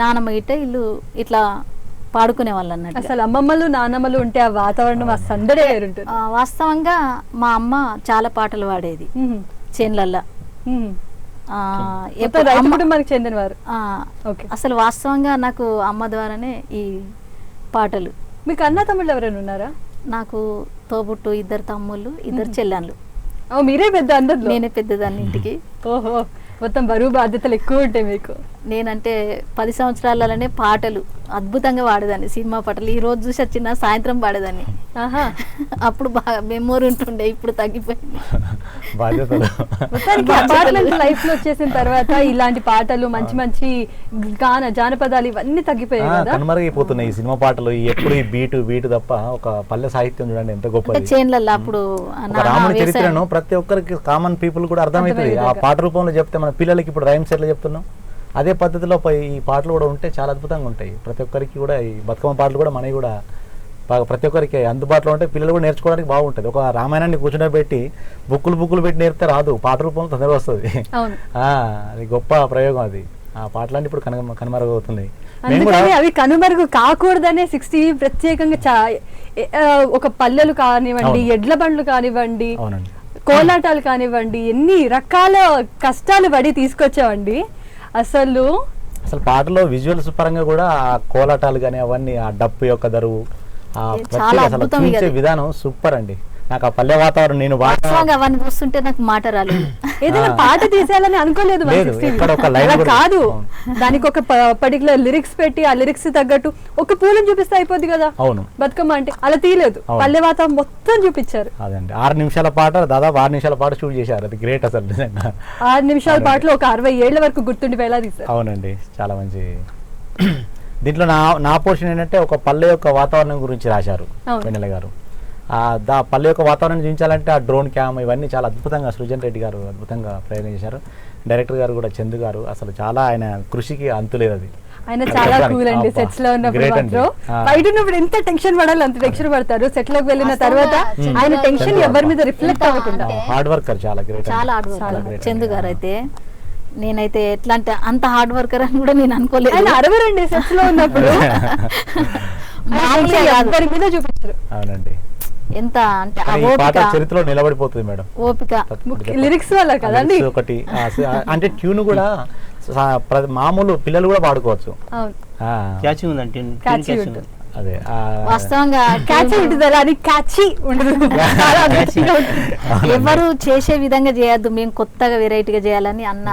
నానమ్మ గిట్ట ఇల్లు ఇట్లా పాడుకునే వాళ్ళు అన్నట్టు. అసలు అమ్మమ్మలు నానమ్మలు ఉంటే ఆ వాతావరణం ఆ సందడే వేరుంటుంది. వాస్తవంగా మా అమ్మ చాలా పాటలు పాడేది చేన్లల్లా. మనకు చెందిన వారు. అసలు వాస్తవంగా నాకు అమ్మ ద్వారానే ఈ పాటలు. మీకు అన్న తమ్ముళ్ళు ఎవరైనా ఉన్నారా? నాకు తోబుట్టు 2 తమ్ముళ్ళు 2 చెల్లెళ్ళు. మీరే పెద్ద అందరు? నేనే పెద్దదాన్ని ఇంటికి. ఓహో, మొత్తం బరువు బాధ్యతలు ఎక్కువ ఉంటాయి మీకు. నేనంటే 10 సంవత్సరాలనే పాటలు అద్భుతంగా పాడేదాన్ని, సినిమా పాటలు. ఈ రోజు చూసి వచ్చిన సాయంత్రం పాడేదాన్ని. అప్పుడు బాగా మెమోరీ ఉంటుండే, ఇప్పుడు తగ్గిపోయింది. లైఫ్ లో వచ్చేసిన తర్వాత ఇలాంటి పాటలు మంచి మంచి జానపదాలు ఇవన్నీ తగ్గిపోయాయి కదా, కనుమరుగైపోతున్నాయి ఈ సినిమా పాటలు. ఎప్పుడు ఈ బీటు తప్ప ఒక పల్లె సాహిత్యం చూడండి ఎంత గొప్ప. చేన్లల్లో అప్పుడు రాముడి చరిత్రను ప్రతి ఒక్కరికి కామన్ పీపుల్ కూడా అర్థమవుతుంది ఆ పాట రూపంలో చెప్తే. మన పిల్లలకి ఇప్పుడు రైమ్స్ ఎట్లా చెప్తున్నాం అదే పద్ధతిలో ఈ పాటలు కూడా ఉంటే చాలా అద్భుతంగా ఉంటాయి. ప్రతి ఒక్కరికి కూడా ఈ బతుకమ్మ పాటలు కూడా మనవి కూడా బాగా ప్రతి ఒక్కరికి అందుబాటులో ఉంటే పిల్లలు కూడా నేర్చుకోవడానికి బాగుంటుంది. ఒక రామాయణాన్ని కూర్చుండబెట్టి బుక్కులు పెట్టి నేర్పితే రాదు, పాట రూపంలో తొందరగా వస్తుంది. అది గొప్ప ప్రయోగం. అది ఆ పాటలన్నీ ఇప్పుడు కనుమరుగవుతున్నాయి. అవి కనుమరుగు కాకూడదనే 60 ప్రత్యేకంగా ఒక పల్లెలు కానివ్వండి, ఎడ్ల బండ్లు కానివ్వండి, కోలాటాలు కానివ్వండి, ఎన్ని రకాల కష్టాలు పడి తీసుకొచ్చామండి. అసలు పాటలో విజువల్స్ పరంగా కూడా ఆ కోలాటాలు కానీ అవన్నీ, ఆ డప్పు యొక్క దరువు, అసలు చూసే విధానం సూపర్ అండి. నాకు ఆ పల్లె వాతావరణం నేను అవన్నీ చూస్తుంటే నాకు మాట రాలేదు. ఏదైనా పాట తీసేయాలని అనుకోలేదు కాదు, దానికి ఒక పర్టికులర్ లిరిక్స్ పెట్టి ఆ లిరిక్స్ తగ్గట్టు ఒక పూలను చూపిస్తే అయిపోద్ది కదా. అవును, బతుకమ్మ అంటే అలా తీయలేదు, పల్లె వాతావరణం మొత్తం చూపించారు. అదండి 6 నిమిషాల పాట, దాదాపు 6 నిమిషాల పాట షూట్ చేశారు. అది గ్రేట్ అసలు. 6 నిమిషాల పాటలో ఒక 60 ఏళ్ల వరకు గుర్తుండిపోయేలా తీశారు. అవునండి, చాలా మంచి. దీంట్లో నా పోర్షన్ ఏంటంటే ఒక పల్లె యొక్క వాతావరణం గురించి రాశారు వెన్నెల గారు. పల్లె యొక్క వాతావరణం చూపించాలంటే ఆ డ్రోన్ క్యామ్ ఇవన్నీ చాలా అద్భుతంగా సృజన్ రెడ్డి గారు అద్భుతంగా ప్రయత్నం చేశారు. డైరెక్టర్ గారు కూడా చందు గారు, అసలు చాలా ఆయన కృషికి అంతులేదు. అది ఆయన చాలా కూల్ అండి. సెట్స్ లో ఉన్నప్పుడు మాత్రం బయట ఉన్నప్పుడు ఎంత టెన్షన్ పడాలి అంత టెన్షన్ పడతారు. సెట్ లోకి వెళ్ళిన తర్వాత ఆయన టెన్షన్ ఎవరి మీద రిఫ్లెక్ట్ అవ్వకుండా హార్డ్ వర్కర్, చాలా గ్రేట్, చాలా హార్డ్ వర్కర్ చందు గారు. అయితే నేనైతే ఎట్లా అంటే అంత హార్డ్ వర్కర్ అని కూడా నేను అనుకోలేదు. ఆయన అరవరండి సెట్స్ లో ఉన్నప్పుడు అందరి మీద చూపించారు. అవునండి, ఎంత అంటే చరిత్రలో నిలబడిపోతుంది మేడం ఓపిక. లిరిక్స్ వల్ల కదండి ఒకటి, అంటే ట్యూన్ కూడా మామూలు పిల్లలు కూడా పాడుకోవచ్చు. అదే వాస్తవంగా ఎవరు చేసే విధంగా చేయొద్దు, మేము కొత్తగా వెరైటీగా చేయాలని అన్న.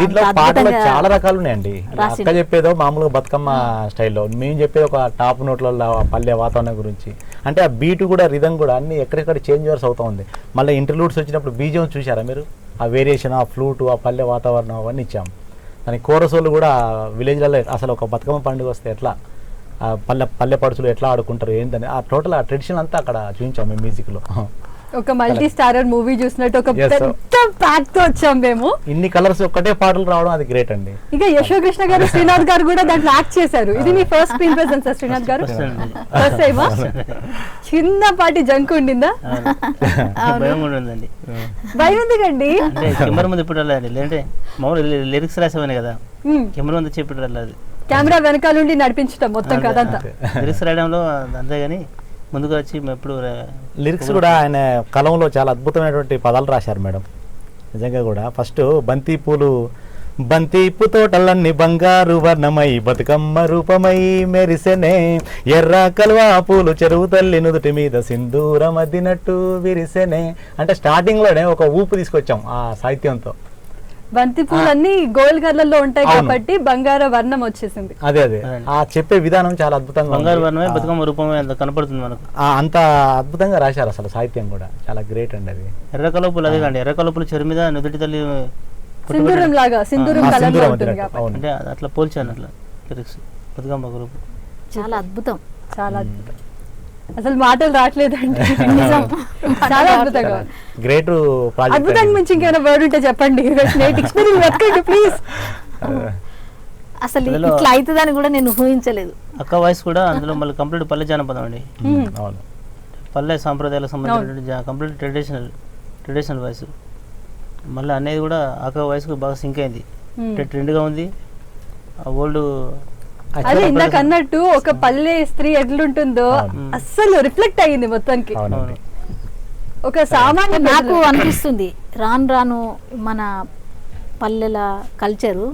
చాలా రకాలు ఉన్నాయండి. అక్క చెప్పేదో మామూలుగా బతుకమ్మ స్టైల్లో, మేము చెప్పేది ఒక టాప్ నోట్లలో పల్లె వాతావరణం గురించి. అంటే ఆ బీటు కూడా రిధం కూడా అన్ని ఎక్కడెక్కడ చేంజ్ ఓవర్స్ అవుతా ఉంది. మళ్ళీ ఇంటర్లూడ్స్ వచ్చినప్పుడు బీజం చూసారా మీరు? ఆ వేరియేషన్, ఆ ఫ్లూట్, ఆ పల్లె వాతావరణం అవన్నీ ఇచ్చాం. దాని కోరసోళ్ళు కూడా విలేజ్లలో అసలు ఒక బతుకమ్మ పండుగ వస్తే ఎట్లా పల్లె పడుచులు ఎట్లా ఆడుకుంటారు ఏంటని ఆ టోటల్ ఆ ట్రెడిషన్ అంతా అక్కడ చూపించాం మేము మ్యూజిక్ లో. ఒక మల్టీ స్టారర్ మూవీ చూసినట్టు ఒక పెద్ద ప్యాక్ తో వచ్చాం మేము. ఇన్ని కలర్స్ ఒక్కటే పాటలు రావడం అది గ్రేట్ అండి. ఇక యశోకృష్ణ గారు, శ్రీనాథ్ గారు కూడా దాంట్లో యాక్ట్ చేశారు. ఇది మీ ఫస్ట్ స్క్రీన్ ప్రెజెన్స్ శ్రీనాథ్ గారు? ఫస్ట్ టైమా? చిన్నపాటి జంక్ ఉండిందా? భయం ఎందుకండి? కెమెరా ముందు ఇప్పుడు లేదంటే మామూలు లిరిక్స్ రాసేవానే కదా, కెమెరా ముందు చెప్పి కెమెరా వెనకాల నుండి నడిపించడం మొత్తం కదంతా. లిరిక్స్ రాయడంలో అంతే కానీ ముందుగా వచ్చి మేము ఎప్పుడు లిరిక్స్ కూడా ఆయన కలంలో చాలా అద్భుతమైనటువంటి పదాలు రాశారు మేడం. నిజంగా కూడా ఫస్ట్ బంతి ఇప్పు తోటలన్నీ బంగారు వర్ణమై బతుకమ్మ రూపమై మెరిసెనే, ఎర్ర కలువ పూలు చెరువు తల్లి నుదుటి మీద సింధూరం అద్దినట్టు విరిసెనే అంటే స్టార్టింగ్ లోనే ఒక ఊపు తీసుకొచ్చాం ఆ సాహిత్యంతో. బంతి పూలన్నీ గోల్డ్ కలర్ లో ఉంటాయి కాబట్టి బంగార వర్ణం వచ్చేసింది. అదే ఆ చెప్పే విధానం చాలా అద్భుతంగా బంగారు వర్ణమే బతుకమ్మ రూపమే అంత కనపడుతుంది మనకు. అంత అద్భుతంగా రాశారు అసలు సాహిత్యం కూడా చాలా గ్రేట్ అండి అది. ఎర్ర కలుపులు అదే కండి, ఎర్ర కలుపులు చెరువు మీద నుదుటి తల్లి సింధూరం లాగా సింధూరం కలర్ లో ఉంటుంది కాబట్టి అంటే అట్లా పోల్చాను అట్లా లిరిక్స్ బతుకమ్మ గ్రూప్. చాలా అద్భుతం. చాలా అద్భుతం. అసలు మాటలు రావట్లేదండి. నిజం చాలా అద్భుతంగా గ్రేట్ ప్రాజెక్ట్. అద్భుతంగా మించి ఇంకేమైనా వర్డ్ ఉంటే చెప్పండి. ప్లీజ్. అసలు ఇట్లా అవుతుందని కూడా నేను ఊహించలేదు. అక్క వాయిస్ కూడా అందులో మళ్ళీ కంప్లీట్ పల్లె జానపదం అండి. అవును, పల్లె సాంప్రదాయాలకు సంబంధించిన కంప్లీట్ ట్రెడిషనల్ వాయిస్. మళ్ళీ అనేది కూడా అక్క వాయిస్కు బాగా సింక్ అయింది, ట్రెండ్గా ఉంది. ఓల్డ్ అదే ఇందాక అన్నట్టు ఒక పల్లె స్త్రీ ఎట్లుంటుందో అస్సలు రిఫ్లెక్ట్ అయ్యింది మొత్తానికి. ఒక సామాన్య నాకు అనిపిస్తుంది రాను రాను మన పల్లెల కల్చరు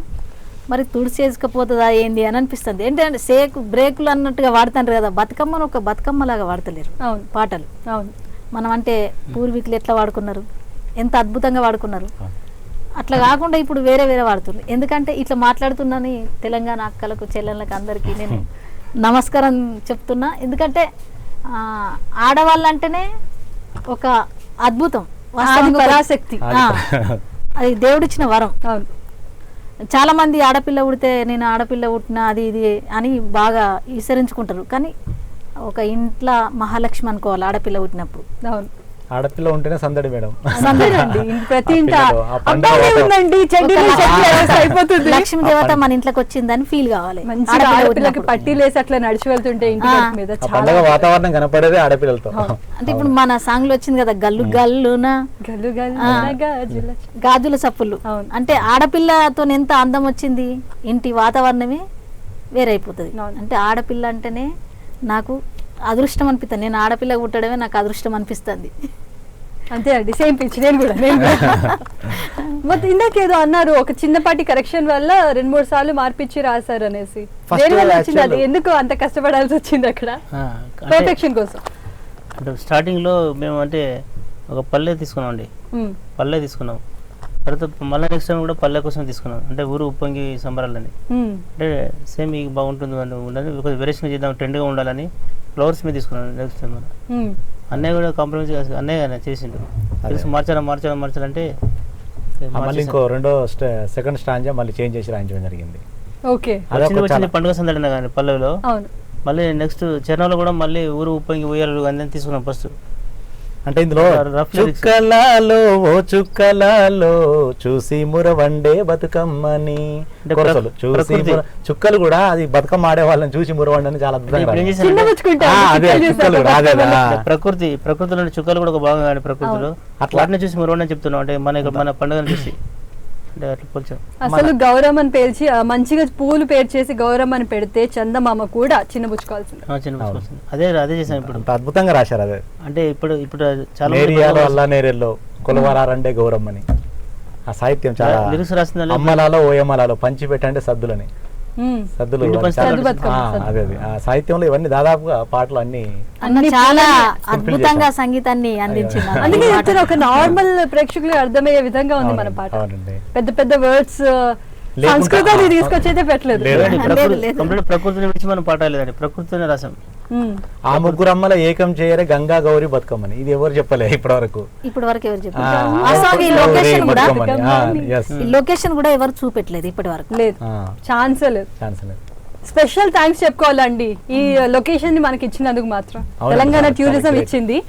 మరి తుడిచేసుకపోతుందా ఏంది అని అనిపిస్తుంది. ఏంటంటే బ్రేకులు అన్నట్టుగా వాడుతారు కదా, బతుకమ్మను ఒక బతుకమ్మలాగా వాడతలేరు పాటలు. అవును, మనం అంటే పూర్వీకులు ఎట్లా వాడుకున్నారు, ఎంత అద్భుతంగా వాడుకున్నారు. అట్లా కాకుండా ఇప్పుడు వేరే వాడుతున్నారు. ఎందుకంటే ఇట్లా మాట్లాడుతున్నాను తెలంగాణ అక్కలకు చెల్లెళ్ళకి అందరికీ నేను నమస్కారం చెప్తున్నా. ఎందుకంటే ఆడవాళ్ళంటేనే ఒక అద్భుతం, పరాశక్తి, అది దేవుడిచ్చిన వరం. అవును, చాలా మంది ఆడపిల్ల పుడితే నేను ఆడపిల్ల పుట్టిన అది ఇది అని బాగా విసరించుకుంటారు. కానీ ఒక ఇంట్లో మహాలక్ష్మి అనుకోవాలి ఆడపిల్ల పుట్టినప్పుడు. అవును, ఆడపిల్ల ఉంటేనే సందడి మేడం. ప్రతి ఇంట లక్ష్మీ దేవత మన ఇంట్లోకి వచ్చిందని ఫీల్ కావాలి. ఆడపిల్లకి పట్టీలేసి అట్లా నడిచి వెళ్తుంటే ఇంటి మీద పండగ వాతావరణం కనపడేది ఆడపిల్లలతో. అంటే ఇప్పుడు మన సాంగ్ లో వచ్చింది కదా గల్లు గల్లున గాజుల సప్పులు. అంటే ఆడపిల్లతో ఎంత అందం వచ్చింది, ఇంటి వాతావరణమే వేరైపోతుంది. అంటే ఆడపిల్ల అంటేనే నాకు అదృష్టం అనిపిస్తుంది. నేను ఆడపిల్ల పుట్టడమే నాకు అదృష్టం అనిపిస్తుంది. అంతే అండి, సేమ్ పిచ్. నేను కూడా మొత్తం ఇందాక ఏదో అన్నారు, ఒక చిన్నపాటి కరెక్షన్ వల్ల 2-3 సార్లు మార్పిచ్చి రాశారు అనేసి. అది ఎందుకు అంత కష్టపడాల్సి వచ్చింది అక్కడ పర్ఫెక్షన్ కోసం? అంటే స్టార్టింగ్లో మేము అంటే ఒక పల్లె తీసుకున్నాం అండి, పల్లె తీసుకున్నాం. తర్వాత మళ్ళీ నెక్స్ట్ టైం కూడా పల్లె కోసం తీసుకున్నాం. అంటే ఊరు ఉప్పొంగి సంబరాలని, అంటే సేమ్ మీకు బాగుంటుంది అని ఉండాలి, కొంచెం వేరియేషన్ చేద్దాం, ట్రెండ్గా ఉండాలని ఫ్లవర్స్ మీద తీసుకున్నాను. నెక్స్ట్ టైం అన్నయ్య కూడా కాంప్రమైజ్ అన్నయ్య చేసిండు. తెలిసి మార్చాలంటే మళ్ళీ ఇంకో సెకండ్ స్టాంజా మళ్ళీ చేంజ్ చేసి రాయించడం జరిగింది. ఓకే, వచ్చింది పండుగ సందడిన కానీ పల్లెలో. మళ్ళీ నెక్స్ట్ చరణంలో కూడా మళ్ళీ ఊరు ఉప్పొంగి ఉయ్యాలు అందరినీ తీసుకున్నాం ఫస్ట్. అంటే ఇందులో చుక్కలాలో ఓ చుక్కలాలో చూసి మురవండే బతుకమ్మని, చూసి చుక్కలు కూడా అది బతుకమ్మ ఆడే వాళ్ళని చూసి మురవండి చాలా అద్భుతంగా. ప్రకృతిలో చుక్కలు కూడా ఒక భాగం ప్రకృతిలో వాటిని చూసి మురవండి చెప్తున్నాం. అంటే మన పండుగను చూసి అసలు గౌరమ్మని పేర్చి మంచిగా పూలు పేర్చేసి గౌరమ్మని పెడితే చందమామ కూడా చిన్నబుచ్చుకోవాల్సింది. అదే చేసాం ఇప్పుడు. అద్భుతంగా రాశారు. అదే అంటే ఇప్పుడు చాలా అల్లా నేరేల్లో కొలవరారండే గౌరమ్మని ఆ సాహిత్యం చాలా లిరిక్స్ రాసింది. అమ్మలాలో ఓయమ్మలాలో పంచి పెట్టంటే సద్దులని, సద్దులు అదే ఆ సాహిత్యంలో ఇవన్నీ దాదాపుగా పాటలు అన్ని చాలా అద్భుతంగా సంగీతాన్ని అందించింది. అందుకే చెప్తాను, ఒక నార్మల్ ప్రేక్షకులకు అర్థమయ్యే విధంగా ఉంది మన పాట. పెద్ద పెద్ద వర్డ్స్ సంస్కృతాన్ని తీసుకొచ్చైతే పెట్టలేదు. ప్రకృతిని విడిచి మనం పాట లేదండి, ప్రకృతిని రాసాం. ఆ ముగ్గురు అమ్మల ఏకం చేయరే గంగా గౌరీ బతుకమ్మని ఇది ఎవరు చెప్పలే ఇప్పటి వరకు ఎవరు చెప్పారు. లొకేషన్ కూడా ఎవరు చూపెట్టలేదు ఇప్పటి వరకు. లేదు, ఛాన్స్ లేదు. స్పెషల్ థ్యాంక్స్ చెప్పుకోవాలండి ఈ లొకేషన్ ని మనకి ఇచ్చినందుకు. మాత్రం తెలంగాణ టూరిజం ఇచ్చింది.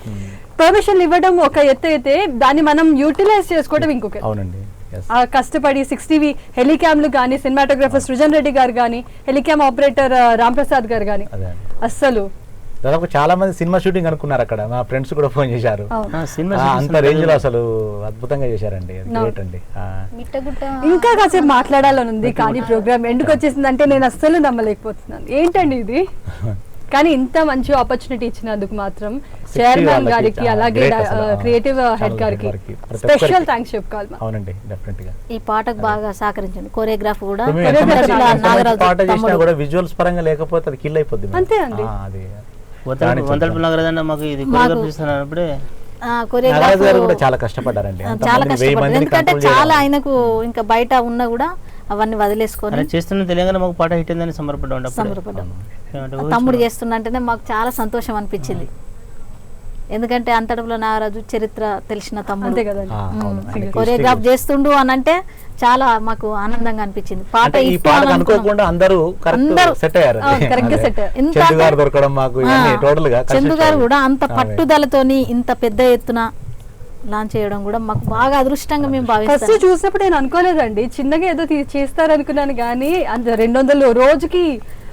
పర్మిషన్ ఇవ్వడం ఒక ఎత్తు అయితే దాన్ని మనం యూటిలైజ్ చేసుకోవడం ఇంకొక. అవునండి, కష్టపడి 6TV హెలికామ్లు కానీ, సినిమాటోగ్రఫర్ సృజన్ రెడ్డి గారు కానీ, హెలికామ్ ఆపరేటర్ రామ్ ప్రసాద్ గారు కానీ, అస్సలు దాదాపు చాలా మంది సినిమా షూటింగ్ అనుకున్నారు అక్కడ. మా ఫ్రెండ్స్ కూడా ఫోన్ చేశారు. అంత రేంజ్ లో అసలు అద్భుతంగా చేశారండి. ఇంకా కాసేపు మాట్లాడాలని ఉంది కానీ ప్రోగ్రామ్ ఎందుకు వచ్చేసిందంటే నేను అస్సలు నమ్మలేకపోతున్నాను. ఏంటండి ఇది? కానీ ఇంత మంచి ఆపర్చునిటీ ఇచ్చినందుకు మాత్రం 60 చైర్మన్ వాళ్ళకి గారికి చాలా అలాగే great అసలు. క్రియేటివ్ చాలా హెడ్ గారికి వారికి ప్రతి స్పెషల్ ఒక్కరికి. థ్యాంక్స్ చెప్పుకోవాలి అవునండి డెఫినెట్ గా ఈ పాటకు బాగా సహకరించండి. కొరియోగ్రాఫ్ కూడా ఇప్పుడు మేము ఎంత మంచి- కొరియోగ్రాఫ్ ఎంత మంచి నాగరాజు పాట చేసినా తమ్ముడు. కూడా విజువల్స్ పరంగా లేకపోతే అది కిల్ అయిపోద్ది మేడం. అంతే అండి. అది వందల నాగరాజన్న మాకు ఇది కొరియోగ్రాఫ్ చేస్తున్నప్పుడే కొరియోగ్రాఫ్ నాగరాజు గారు కూడా చాలా కష్టపడ్డారండి. చాలా అంతమందిని 1000 కష్టపడ్డారు. మందిని ఎందుకంటే control చాలా చేయడం. ఆయనకు ఇంకా బయట ఉన్నా కూడా అవన్నీ వదిలేసుకొని అలా చేస్తున్న తెలంగాణ మాకు పాట హిట్ అయిందని సంబరపడ్డా సంబరపడ్డాం. తమ్ముడు చేస్తున్నంటేనే మాకు చాలా సంతోషం అనిపించింది. ఎందుకంటే అంతటపుల నాగరాజు చరిత్ర తెలిసిన తమ్ముడు అంతే కదండి. అవును. ఆయనకి కొరియోగ్రాఫ్ చేస్తుండు అని అంటే చాలా మాకు ఆనందంగా అనిపించింది. పాట అంటే ఈ ఇస్తూ పాటకు అని అనుకున్నాం. అనుకోకుండా అందరూ కరెక్ట్ అందరూ సెట్ అయ్యారు. అవును, correct గా set అయ్యారు. ఇంత చందు గారు దొరకడం మాకు ఇవన్నీ టోటల్ గా కలిసి చందు గారు వచ్చాయి. కూడా అంత ఆమె. పట్టుదలతోని ఇంత పెద్ద ఎత్తున లాంచ్ చేయడం కూడా మాకు బాగా అదృష్టంగా మేము ఫస్ట్ భావిస్తాం. చూసినప్పుడు నేను అనుకోలేదండి, చిన్నగా ఏదో చేస్తారనుకున్నాను కానీ అంత 200 రోజుకి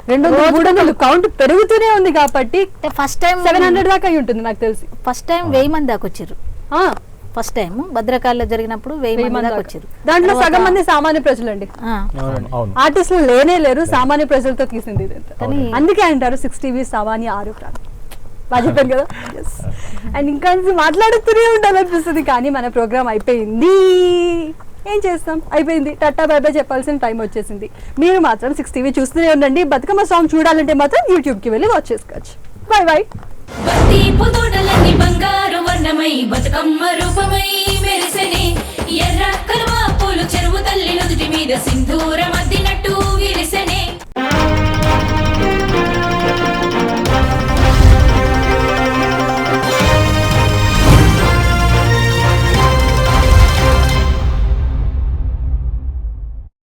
200-300 కౌంట్ పెరుగుతూనే ఉంది కాబట్టి ఫస్ట్ టైం 700 దాకా అయి ఉంటుంది నాకు తెలిసి. ఫస్ట్ టైం 1000 మంది దాకా వచ్చారు. ఆ, ఫస్ట్ టైం భద్రకాళిలో జరిగినప్పుడు 1000 1000 మంది మంది దాకా దాకా. వచ్చారు. దాంట్లో సగం మంది సామాన్య ప్రజలండి, అవును. ఆర్టిస్టులు లేనే లేరు, సామాన్య ప్రజలతో తీసింది ఇది అంతా. కానీ అందుకే అంటారు 6 సామాన్య 6 ప్రాణం. బాగా చెప్పాను కదా. అండ్ ఇంకా మాట్లాడుతూనే ఉండాలనిపిస్తుంది కానీ మన ప్రోగ్రామ్ అయిపోయింది, ఏం చేస్తాం, అయిపోయింది. టట్టా బై బై చెప్పాల్సిన టైం వచ్చేసింది. మీరు మాత్రం 6 టీవీ చూస్తూనే ఉండండి. బతుకమ్మ సాంగ్ చూడాలంటే మాత్రం యూట్యూబ్కి వెళ్ళి వాచ్ చేసుకోవచ్చు. Bye bye. బంతి పుతోటలన్నీ బంగారు వర్ణమై బతుకమ్మ రూపమై మెరిసెనే ఎర్ర కలువ పూలు చెరువు తల్లి నుదుటి మీద సింధూరమద్దిన